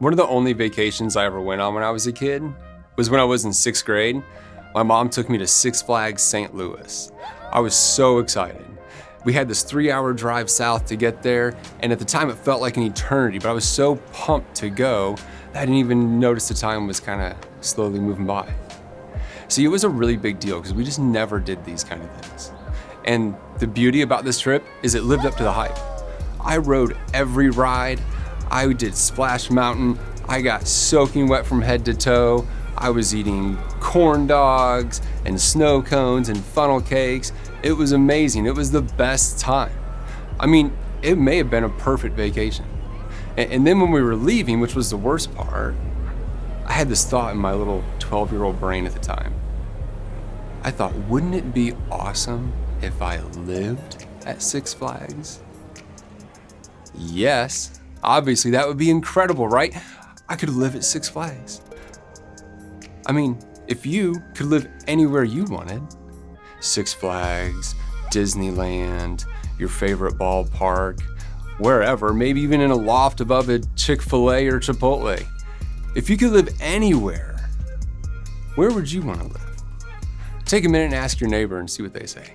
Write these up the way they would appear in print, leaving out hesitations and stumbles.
One of the only vacations I ever went on when I was a kid was when I was in 6th grade. My mom took me to Six Flags St. Louis. I was so excited. We had this 3-hour drive south to get there, and at the time it felt like an eternity, but I was so pumped to go that I didn't even notice the time was kind of slowly moving by. See, it was a really big deal because we just never did these kind of things. And the beauty about this trip is it lived up to the hype. I rode every ride. I did Splash Mountain. I got soaking wet from head to toe. I was eating corn dogs and snow cones and funnel cakes. It was amazing. It was the best time. I mean, it may have been a perfect vacation. And then when we were leaving, which was the worst part, I had this thought in my little 12-year-old brain at the time. I thought, wouldn't it be awesome if I lived at Six Flags? Yes, obviously that would be incredible, right? I could live at Six Flags. I mean, if you could live anywhere you wanted, Six Flags, Disneyland, your favorite ballpark, wherever, maybe even in a loft above a Chick-fil-A or Chipotle. If you could live anywhere, where would you want to live? Take a minute and ask your neighbor and see what they say.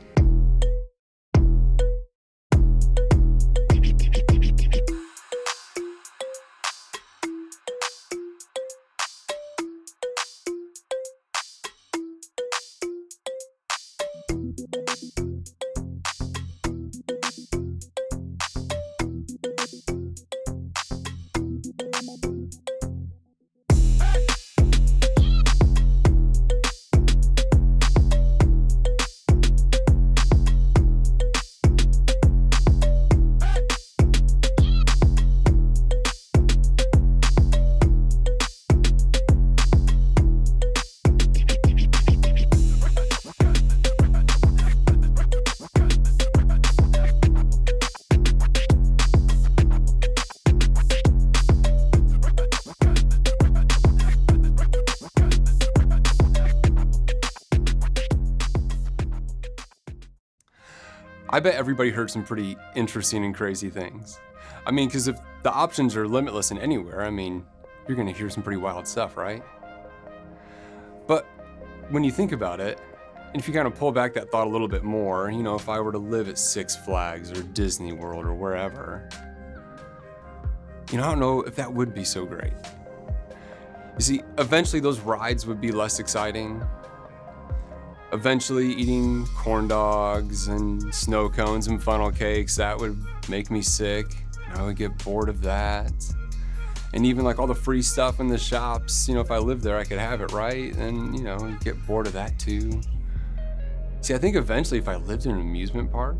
I bet everybody heard some pretty interesting and crazy things. I mean, because if the options are limitless and anywhere, I mean, you're gonna hear some pretty wild stuff, right? But when you think about it, and if you kind of pull back that thought a little bit more, you know, if I were to live at Six Flags or Disney World or wherever, you know, I don't know if that would be so great. You see, eventually those rides would be less exciting. Eventually eating corn dogs and snow cones and funnel cakes, that would make me sick. I would get bored of that. And even like all the free stuff in the shops, you know, if I lived there, I could have it, right? And, you know, you get bored of that too. See, I think eventually if I lived in an amusement park,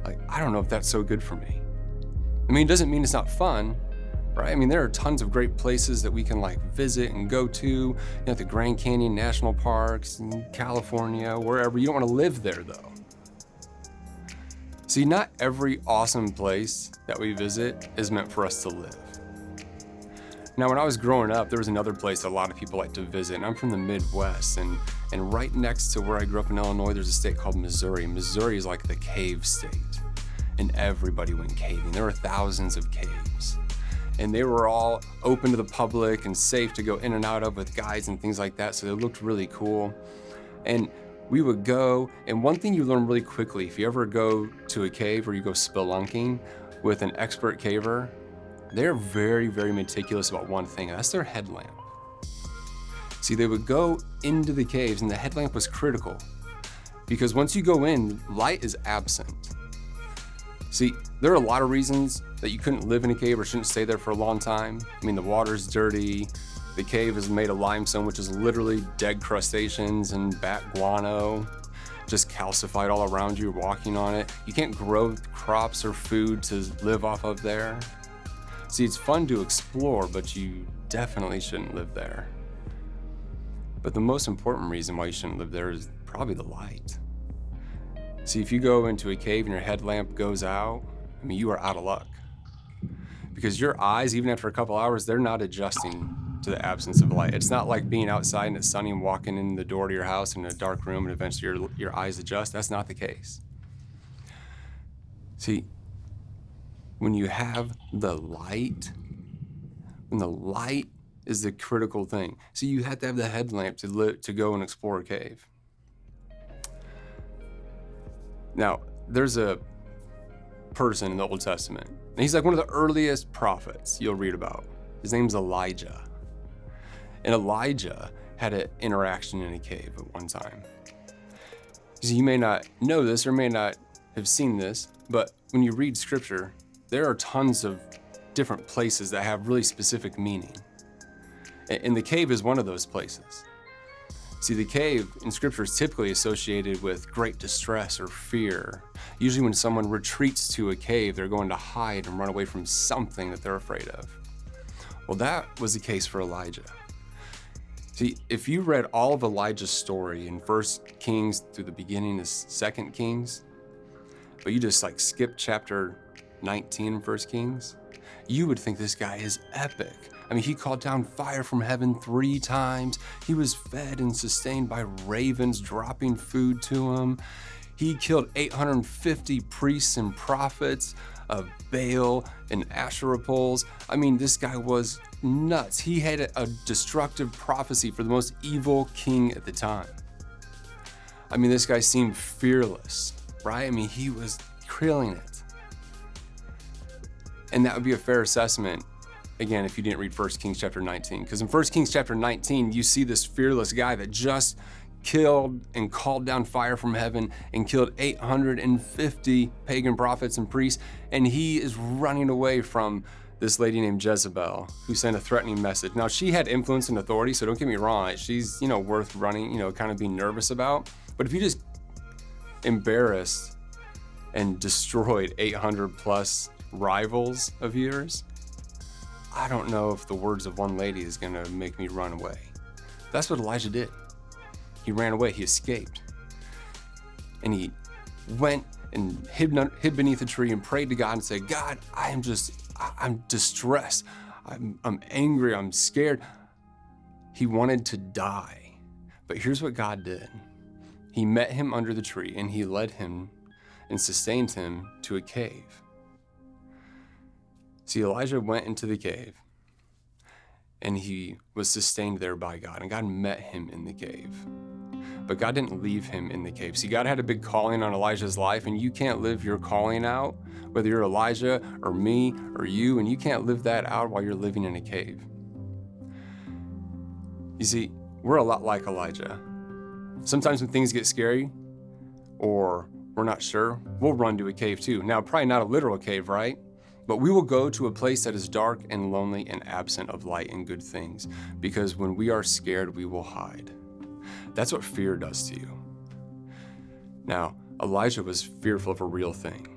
like, I don't know if that's so good for me. I mean, it doesn't mean it's not fun, right? I mean, there are tons of great places that we can like visit and go to, you know, the Grand Canyon National Parks in California, wherever. You don't want to live there though. See, not every awesome place that we visit is meant for us to live. Now, when I was growing up, there was another place a lot of people like to visit, and I'm from the Midwest, and right next to where I grew up in Illinois, there's a state called Missouri. Missouri is like the cave state, and everybody went caving. There were thousands of caves. And they were all open to the public and safe to go in and out of with guides and things like that, so they looked really cool. And we would go, and one thing you learn really quickly, if you ever go to a cave or you go spelunking with an expert caver, they're very, very meticulous about one thing, and that's their headlamp. See, they would go into the caves, and the headlamp was critical, because once you go in, light is absent. See, there are a lot of reasons that you couldn't live in a cave or shouldn't stay there for a long time. I mean, the water's dirty, the cave is made of limestone, which is literally dead crustaceans and bat guano, just calcified all around you walking on it. You can't grow crops or food to live off of there. See, it's fun to explore, but you definitely shouldn't live there. But the most important reason why you shouldn't live there is probably the light. See, if you go into a cave and your headlamp goes out, I mean, you are out of luck. Because your eyes, even after a couple hours, they're not adjusting to the absence of light. It's not like being outside and it's sunny and walking in the door to your house in a dark room and eventually your eyes adjust. That's not the case. See, when you have the light, And the light is the critical thing. So you have to have the headlamp to go and explore a cave. Now, there's a person in the Old Testament, and he's like one of the earliest prophets you'll read about. His name's Elijah. And Elijah had an interaction in a cave at one time. So you may not know this or may not have seen this, but when you read scripture, there are tons of different places that have really specific meaning. And the cave is one of those places. See, the cave in scripture is typically associated with great distress or fear. Usually when someone retreats to a cave, they're going to hide and run away from something that they're afraid of. Well, that was the case for Elijah. See, if you read all of Elijah's story in 1 Kings through the beginning of 2 Kings, but you just like skip chapter 19 in 1 Kings, you would think this guy is epic. I mean, he called down fire from heaven 3 times. He was fed and sustained by ravens dropping food to him. He killed 850 priests and prophets of Baal and Asherah poles. I mean, this guy was nuts. He had a destructive prophecy for the most evil king at the time. I mean, this guy seemed fearless, right? I mean, he was killing it. And that would be a fair assessment, again, if you didn't read 1 Kings chapter 19. Because in 1 Kings chapter 19, you see this fearless guy that just killed and called down fire from heaven and killed 850 pagan prophets and priests. And he is running away from this lady named Jezebel, who sent a threatening message. Now, she had influence and authority, so don't get me wrong. She's, worth running, kind of being nervous about. But if you just embarrassed and destroyed 800 plus rivals of yours, I don't know if the words of one lady is gonna make me run away. That's what Elijah did. He ran away, he escaped. And he went and hid beneath a tree and prayed to God and said, God, I'm distressed. I'm angry, I'm scared. He wanted to die. But here's what God did. He met him under the tree and he led him and sustained him to a cave. See, Elijah went into the cave and he was sustained there by God, and God met him in the cave. But God didn't leave him in the cave. See, God had a big calling on Elijah's life, and you can't live your calling out, whether you're Elijah or me or you, and you can't live that out while you're living in a cave. You see, we're a lot like Elijah. Sometimes when things get scary or we're not sure, we'll run to a cave too. Now, probably not a literal cave, right? But we will go to a place that is dark and lonely and absent of light and good things, because when we are scared, we will hide. That's what fear does to you. Now, Elijah was fearful of a real thing.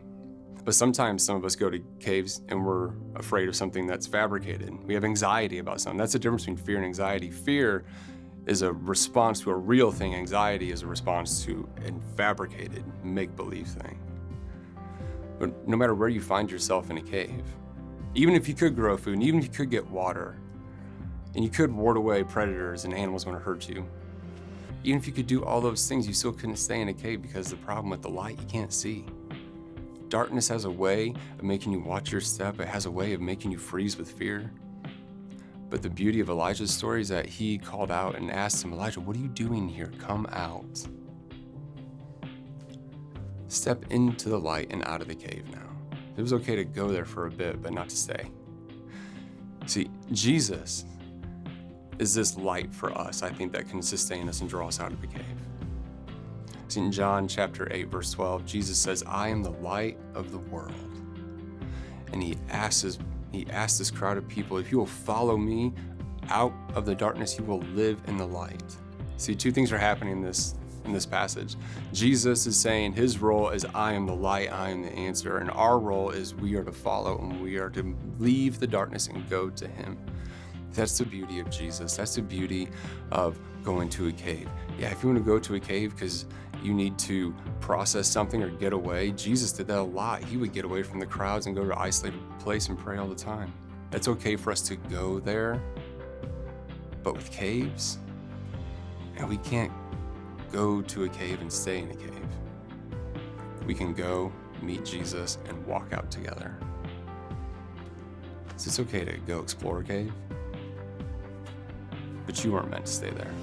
But sometimes some of us go to caves and we're afraid of something that's fabricated. We have anxiety about something. That's the difference between fear and anxiety. Fear is a response to a real thing. Anxiety is a response to a fabricated, make-believe thing. But no matter where you find yourself in a cave, even if you could grow food, and even if you could get water, and you could ward away predators and animals when it hurt you, even if you could do all those things, you still couldn't stay in a cave, because the problem with the light, you can't see. Darkness has a way of making you watch your step. It has a way of making you freeze with fear. But the beauty of Elijah's story is that he called out and asked him, Elijah, what are you doing here? Come out. Step into the light and out of the cave now. It was okay to go there for a bit, but not to stay. See, Jesus is this light for us, I think, that can sustain us and draw us out of the cave. See, in John chapter 8, verse 12, Jesus says, I am the light of the world. And he asked this crowd of people, if you will follow me out of the darkness, you will live in the light. See, 2 things are happening in this passage. Jesus is saying his role is, I am the light, I am the answer. And our role is we are to follow and we are to leave the darkness and go to him. That's the beauty of Jesus. That's the beauty of going to a cave. Yeah, if you want to go to a cave because you need to process something or get away, Jesus did that a lot. He would get away from the crowds and go to an isolated place and pray all the time. It's okay for us to go there, but with caves, and we can't go to a cave and stay in a cave. We can go meet Jesus and walk out together. So it's okay to go explore a cave, but you weren't meant to stay there.